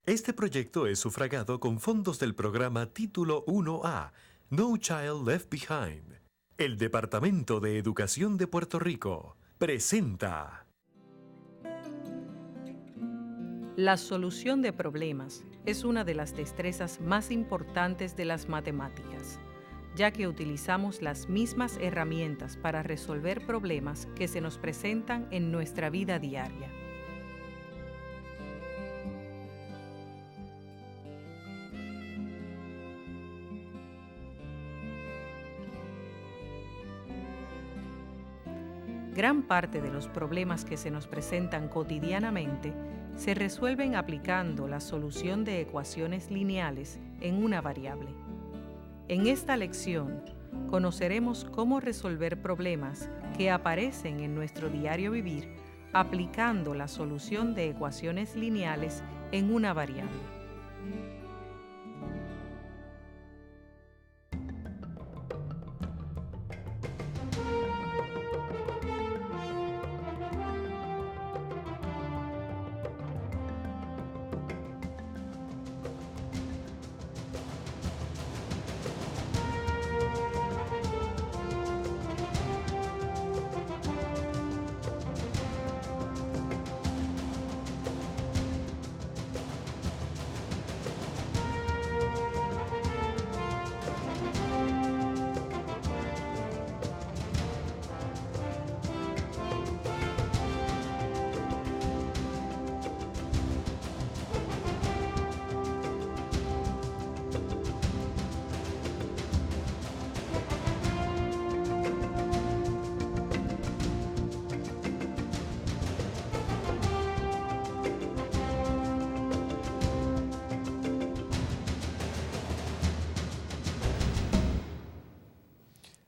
Este proyecto es sufragado con fondos del programa Título 1A, No Child Left Behind. El Departamento de Educación de Puerto Rico presenta. La solución de problemas es una de las destrezas más importantes de las matemáticas, ya que utilizamos las mismas herramientas para resolver problemas que se nos presentan en nuestra vida diaria. Gran parte de los problemas que se nos presentan cotidianamente se resuelven aplicando la solución de ecuaciones lineales en una variable. En esta lección, conoceremos cómo resolver problemas que aparecen en nuestro diario vivir aplicando la solución de ecuaciones lineales en una variable.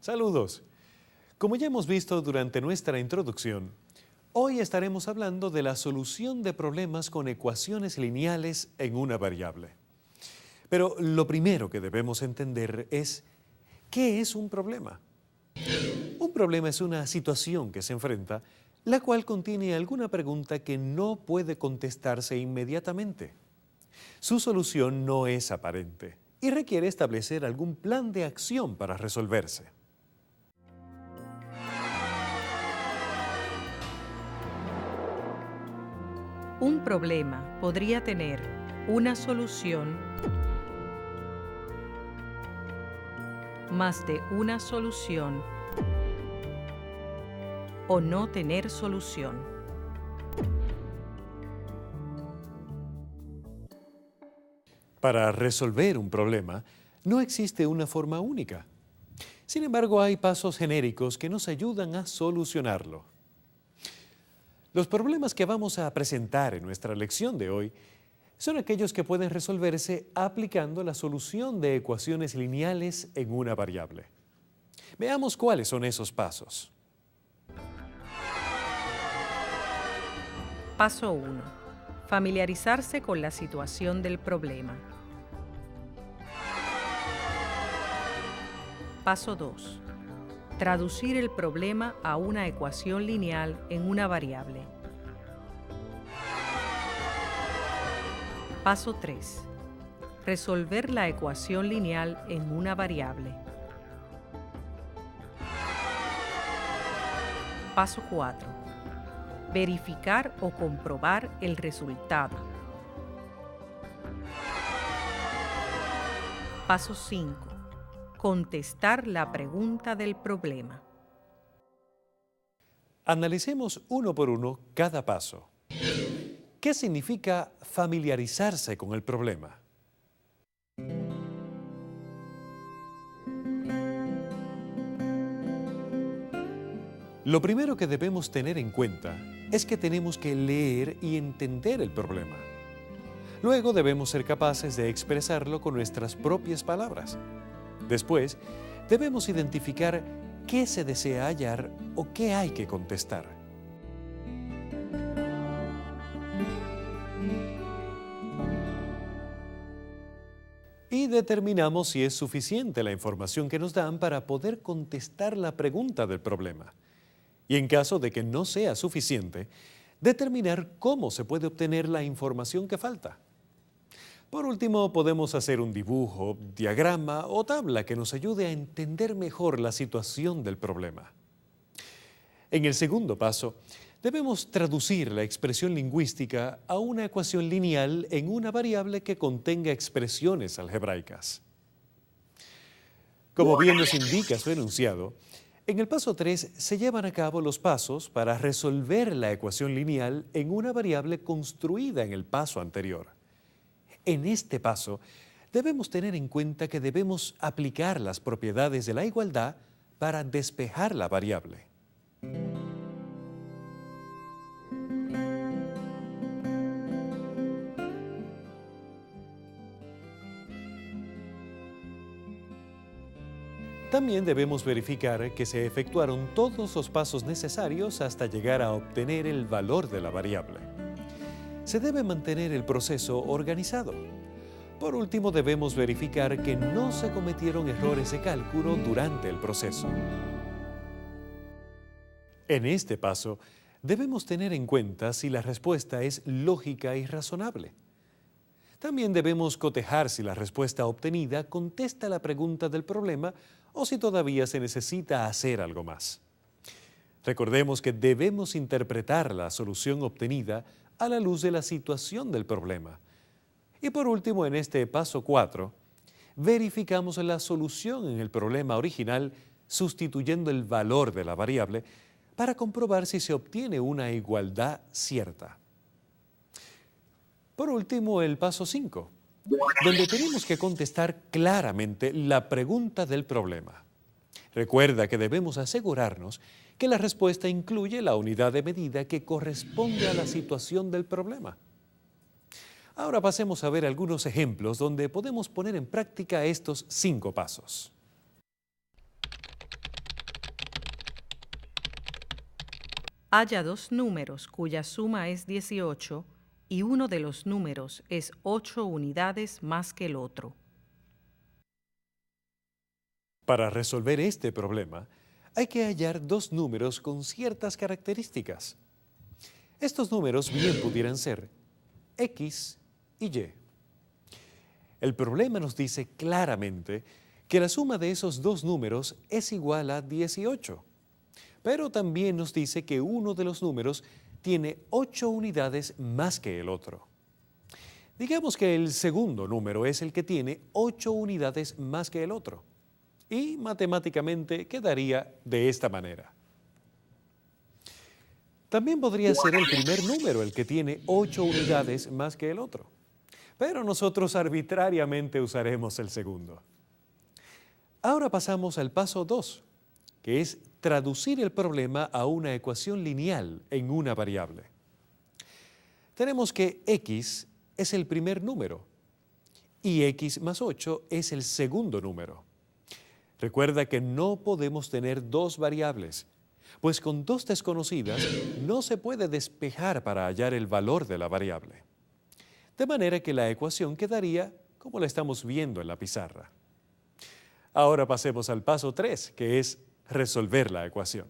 Saludos. Como ya hemos visto durante nuestra introducción, hoy estaremos hablando de la solución de problemas con ecuaciones lineales en una variable. Pero lo primero que debemos entender es, ¿qué es un problema? Un problema es una situación que se enfrenta, la cual contiene alguna pregunta que no puede contestarse inmediatamente. Su solución no es aparente y requiere establecer algún plan de acción para resolverse. Un problema podría tener una solución, más de una solución, o no tener solución. Para resolver un problema, no existe una forma única. Sin embargo, hay pasos genéricos que nos ayudan a solucionarlo. Los problemas que vamos a presentar en nuestra lección de hoy son aquellos que pueden resolverse aplicando la solución de ecuaciones lineales en una variable. Veamos cuáles son esos pasos. Paso 1. Familiarizarse con la situación del problema. Paso 2. Traducir el problema a una ecuación lineal en una variable. Paso 3. Resolver la ecuación lineal en una variable. Paso 4. Verificar o comprobar el resultado. Paso 5. Contestar la pregunta del problema. Analicemos uno por uno cada paso. ¿Qué significa familiarizarse con el problema? Lo primero que debemos tener en cuenta es que tenemos que leer y entender el problema. Luego debemos ser capaces de expresarlo con nuestras propias palabras. Después, debemos identificar qué se desea hallar o qué hay que contestar. Y determinamos si es suficiente la información que nos dan para poder contestar la pregunta del problema. Y en caso de que no sea suficiente, determinar cómo se puede obtener la información que falta. Por último, podemos hacer un dibujo, diagrama o tabla que nos ayude a entender mejor la situación del problema. En el segundo paso, debemos traducir la expresión lingüística a una ecuación lineal en una variable que contenga expresiones algebraicas. Como bien nos indica su enunciado, en el paso 3 se llevan a cabo los pasos para resolver la ecuación lineal en una variable construida en el paso anterior. En este paso, debemos tener en cuenta que debemos aplicar las propiedades de la igualdad para despejar la variable. También debemos verificar que se efectuaron todos los pasos necesarios hasta llegar a obtener el valor de la variable. Se debe mantener el proceso organizado. Por último, debemos verificar que no se cometieron errores de cálculo durante el proceso. En este paso, debemos tener en cuenta si la respuesta es lógica y razonable. También debemos cotejar si la respuesta obtenida contesta la pregunta del problema o si todavía se necesita hacer algo más. Recordemos que debemos interpretar la solución obtenida a la luz de la situación del problema. Y por último, en este paso 4, verificamos la solución en el problema original sustituyendo el valor de la variable para comprobar si se obtiene una igualdad cierta. Por último, el paso 5, donde tenemos que contestar claramente la pregunta del problema. Recuerda que debemos asegurarnos que la respuesta incluye la unidad de medida que corresponde a la situación del problema. Ahora pasemos a ver algunos ejemplos donde podemos poner en práctica estos 5 pasos. Haya dos números cuya suma es 18 y uno de los números es 8 unidades más que el otro. Para resolver este problema, hay que hallar dos números con ciertas características. Estos números bien pudieran ser X y Y. El problema nos dice claramente que la suma de esos dos números es igual a 18, pero también nos dice que uno de los números tiene 8 unidades más que el otro. Digamos que el segundo número es el que tiene 8 unidades más que el otro. Y matemáticamente quedaría de esta manera. También podría ser el primer número el que tiene 8 unidades más que el otro. Pero nosotros arbitrariamente usaremos el segundo. Ahora pasamos al paso 2, que es traducir el problema a una ecuación lineal en una variable. Tenemos que X es el primer número y X más 8 es el segundo número. Recuerda que no podemos tener dos variables, pues con dos desconocidas no se puede despejar para hallar el valor de la variable. De manera que la ecuación quedaría como la estamos viendo en la pizarra. Ahora pasemos al paso 3, que es resolver la ecuación.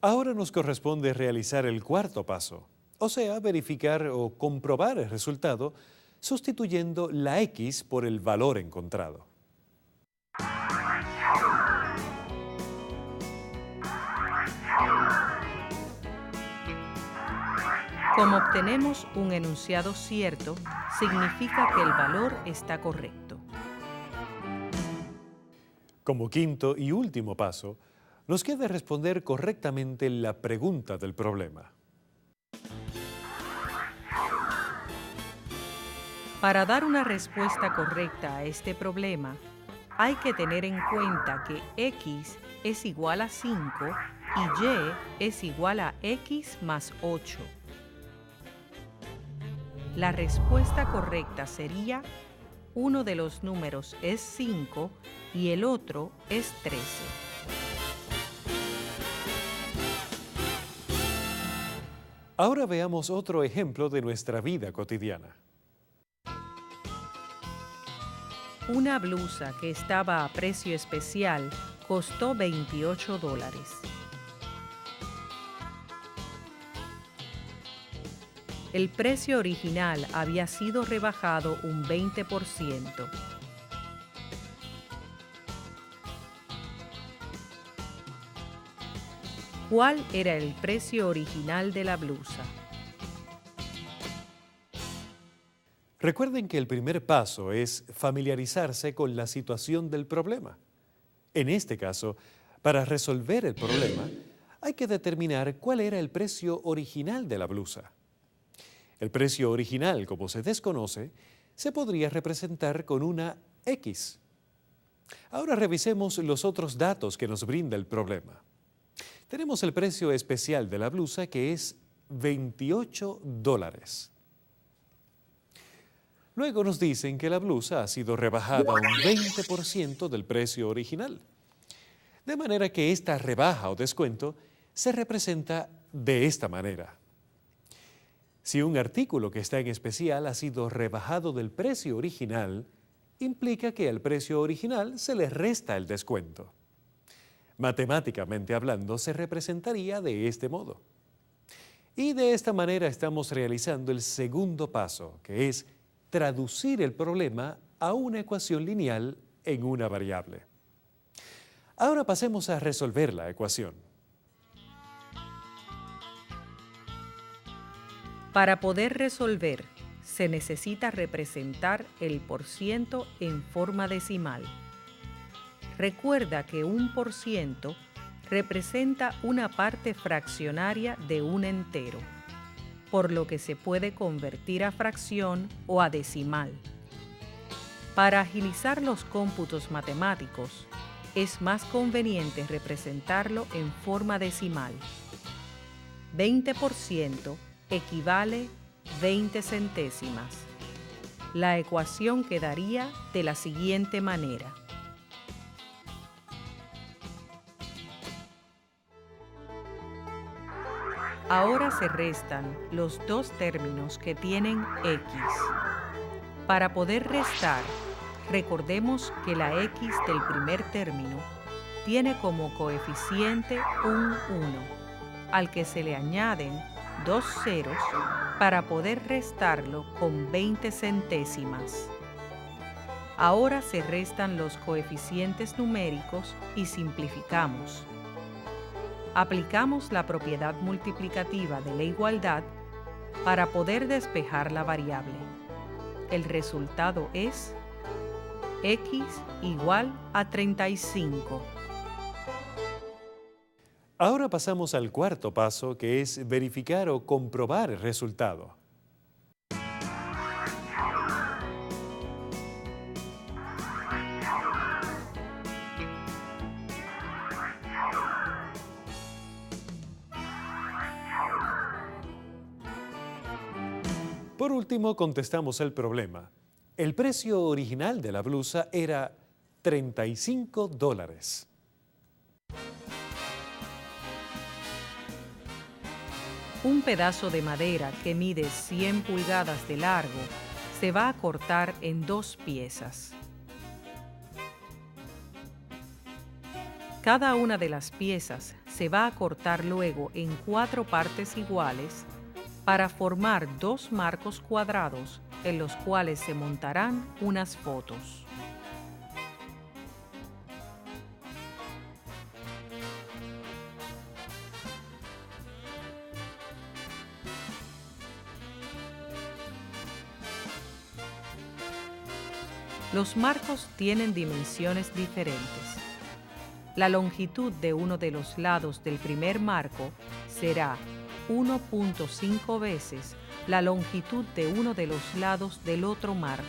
Ahora nos corresponde realizar el cuarto paso, o sea, verificar o comprobar el resultado sustituyendo la X por el valor encontrado. Como obtenemos un enunciado cierto, significa que el valor está correcto. Como quinto y último paso, nos queda responder correctamente la pregunta del problema. Para dar una respuesta correcta a este problema, hay que tener en cuenta que X es igual a 5 y Y es igual a X más 8. La respuesta correcta sería: uno de los números es 5 y el otro es 13. Ahora veamos otro ejemplo de nuestra vida cotidiana. Una blusa que estaba a precio especial costó $28. El precio original había sido rebajado un 20%. ¿Cuál era el precio original de la blusa? Recuerden que el primer paso es familiarizarse con la situación del problema. En este caso, para resolver el problema, hay que determinar cuál era el precio original de la blusa. El precio original, como se desconoce, se podría representar con una X. Ahora revisemos los otros datos que nos brinda el problema. Tenemos el precio especial de la blusa, que es $28. Luego nos dicen que la blusa ha sido rebajada un 20% del precio original. De manera que esta rebaja o descuento se representa de esta manera. Si un artículo que está en especial ha sido rebajado del precio original, implica que al precio original se le resta el descuento. Matemáticamente hablando, se representaría de este modo. Y de esta manera estamos realizando el segundo paso, que es traducir el problema a una ecuación lineal en una variable. Ahora pasemos a resolver la ecuación. Para poder resolver, se necesita representar el porciento en forma decimal. Recuerda que un porciento representa una parte fraccionaria de un entero, por lo que se puede convertir a fracción o a decimal. Para agilizar los cómputos matemáticos, es más conveniente representarlo en forma decimal. 20% equivale 20 centésimas. La ecuación quedaría de la siguiente manera. Ahora se restan los dos términos que tienen X. Para poder restar, recordemos que la X del primer término tiene como coeficiente un 1, al que se le añaden dos ceros para poder restarlo con 20 centésimas. Ahora se restan los coeficientes numéricos y simplificamos. Aplicamos la propiedad multiplicativa de la igualdad para poder despejar la variable. El resultado es X igual a 35. Ahora pasamos al cuarto paso, que es verificar o comprobar el resultado. Por último, contestamos el problema. El precio original de la blusa era $35. Un pedazo de madera que mide 100 pulgadas de largo se va a cortar en 2 piezas. Cada una de las piezas se va a cortar luego en 4 partes iguales para formar 2 marcos cuadrados en los cuales se montarán unas fotos. Los marcos tienen dimensiones diferentes. La longitud de uno de los lados del primer marco será 1.5 veces la longitud de uno de los lados del otro marco.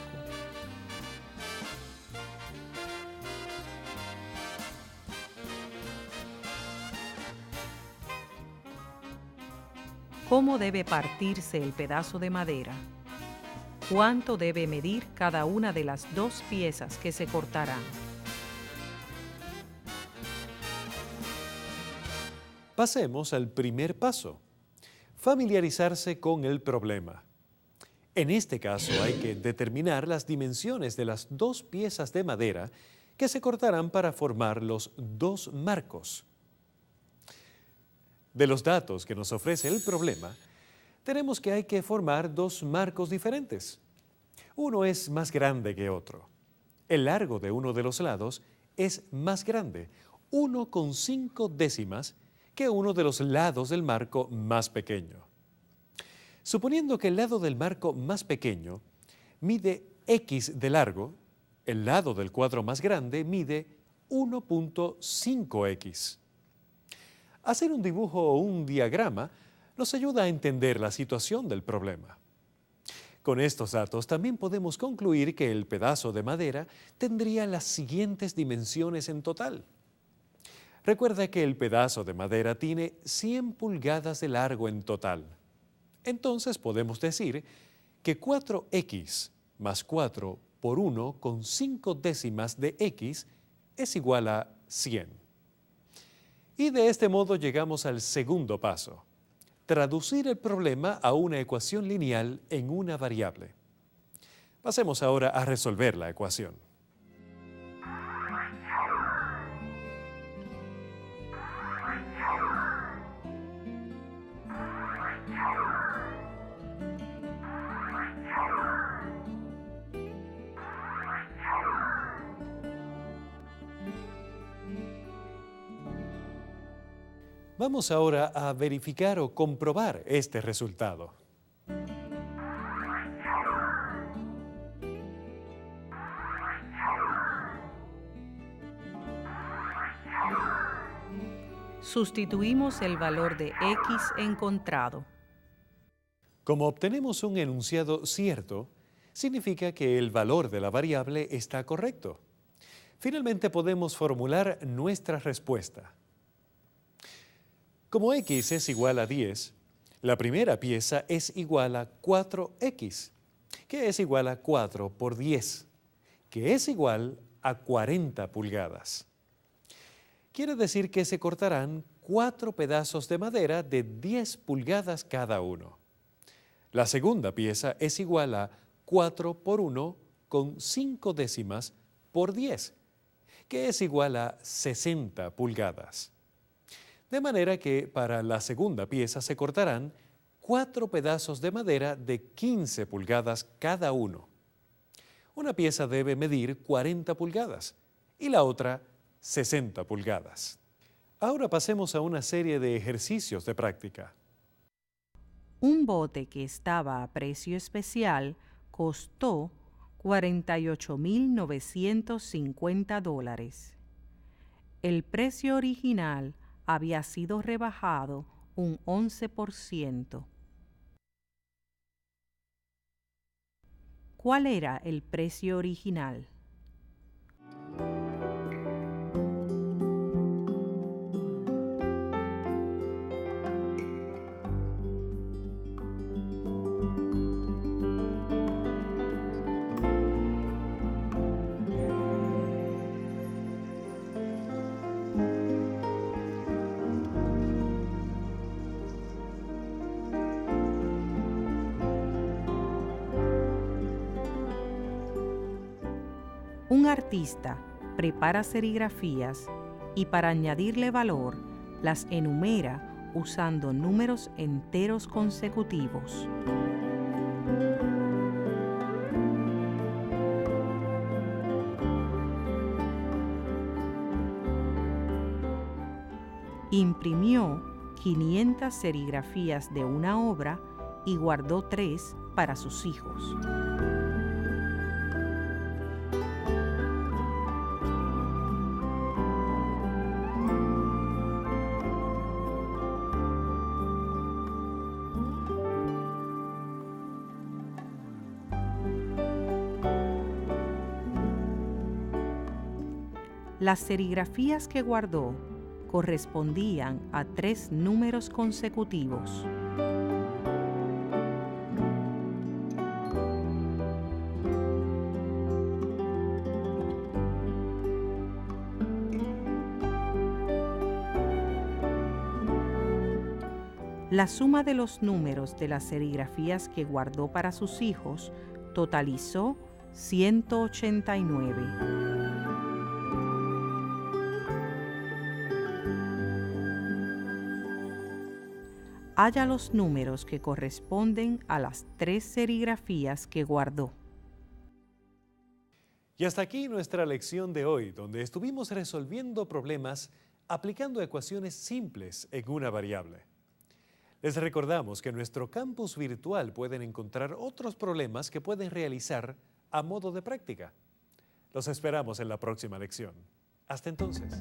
¿Cómo debe partirse el pedazo de madera? cuánto debe medir cada una de las 2 piezas que se cortarán. Pasemos al primer paso: familiarizarse con el problema. En este caso hay que determinar las dimensiones de las 2 piezas de madera que se cortarán para formar los 2 marcos. De los datos que nos ofrece el problema, tenemos que hay que formar 2 marcos diferentes. Uno es más grande que otro. El largo de uno de los lados es más grande, 1,5 décimas, que uno de los lados del marco más pequeño. Suponiendo que el lado del marco más pequeño mide X de largo, el lado del cuadro más grande mide 1,5X. Hacer un dibujo o un diagrama nos ayuda a entender la situación del problema. Con estos datos también podemos concluir que el pedazo de madera tendría las siguientes dimensiones en total. Recuerda que el pedazo de madera tiene 100 pulgadas de largo en total. Entonces podemos decir que 4X más 4 por 1,5 décimas de X es igual a 100. Y de este modo llegamos al segundo paso: traducir el problema a una ecuación lineal en una variable. Pasemos ahora a resolver la ecuación. Vamos ahora a verificar o comprobar este resultado. Sustituimos el valor de X encontrado. Como obtenemos un enunciado cierto, significa que el valor de la variable está correcto. Finalmente podemos formular nuestra respuesta. Como X es igual a 10, la primera pieza es igual a 4X, que es igual a 4 por 10, que es igual a 40 pulgadas. Quiere decir que se cortarán 4 pedazos de madera de 10 pulgadas cada uno. La segunda pieza es igual a 4 por 1,5 décimas por 10, que es igual a 60 pulgadas. De manera que para la segunda pieza se cortarán 4 pedazos de madera de 15 pulgadas cada uno. Una pieza debe medir 40 pulgadas y la otra 60 pulgadas. Ahora pasemos a una serie de ejercicios de práctica. Un bote que estaba a precio especial costó $48,950. El precio original había sido rebajado un 11%. ¿Cuál era el precio original? Un artista prepara serigrafías y para añadirle valor las enumera usando números enteros consecutivos. Imprimió 500 serigrafías de una obra y guardó 3 para sus hijos. Las serigrafías que guardó correspondían a 3 números consecutivos. La suma de los números de las serigrafías que guardó para sus hijos totalizó 189. Halla los números que corresponden a las 3 serigrafías que guardó. Y hasta aquí nuestra lección de hoy, donde estuvimos resolviendo problemas aplicando ecuaciones simples en una variable. Les recordamos que en nuestro campus virtual pueden encontrar otros problemas que pueden realizar a modo de práctica. Los esperamos en la próxima lección. Hasta entonces.